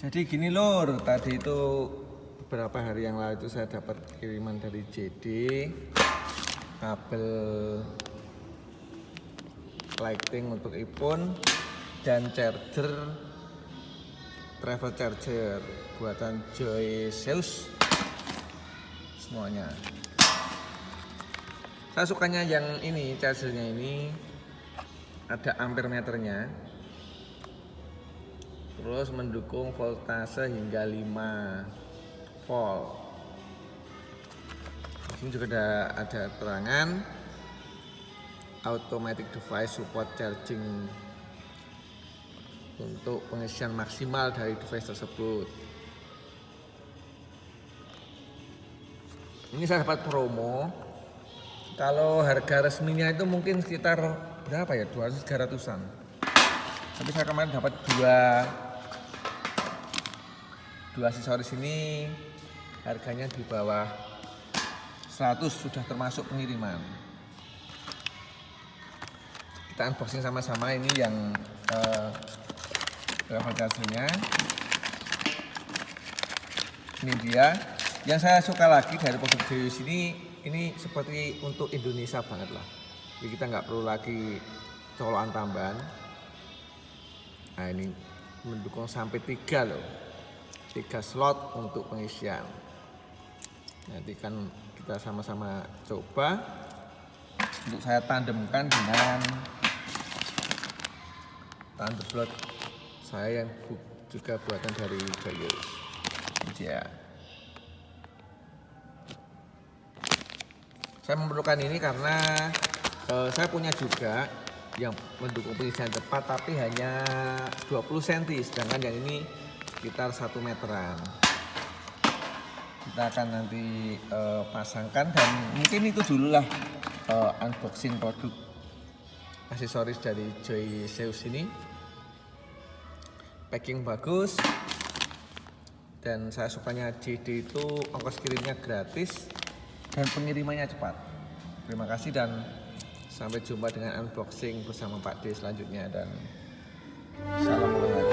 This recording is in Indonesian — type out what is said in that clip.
Jadi gini lur, tadi itu beberapa hari yang lalu itu saya dapat kiriman dari JD kabel lighting untuk iPhone dan charger, travel charger buatan Joyceus semuanya. Saya sukanya yang ini, chargernya ini ada ampere meternya, terus mendukung voltase hingga 5 volt. Di sini juga ada terangan automatic device support charging untuk pengisian maksimal dari device tersebut. Ini saya dapat promo. Kalau harga resminya itu mungkin sekitar berapa ya, 200-300an. Tapi saya kemarin dapat dua aksesoris ini harganya di bawah 100, sudah termasuk pengiriman. Kita unboxing sama-sama. Ini yang travel chargernya. Ini dia. Yang saya suka lagi dari produk Joyceus ini seperti untuk Indonesia banget lah. Jadi kita nggak perlu lagi colokan tambahan. Nah, ini mendukung sampai 3 loh, 3 slot untuk pengisian. Nanti kan kita sama-sama coba. Untuk saya tandemkan dengan thunderbolt saya yang juga buatan dari Joyceus. Ya. Saya memerlukan ini karena saya punya juga yang mendukung pengisian cepat, tapi hanya 20 cm, sedangkan yang ini sekitar 1 meteran. Kita akan nanti pasangkan, dan mungkin itu dulu lah unboxing produk aksesoris dari Joyceus ini. Packing bagus, dan saya sukanya JD itu ongkos kirimnya gratis dan pengirimannya cepat. Terima kasih dan sampai jumpa dengan unboxing bersama Pak D selanjutnya, dan salam olahraga.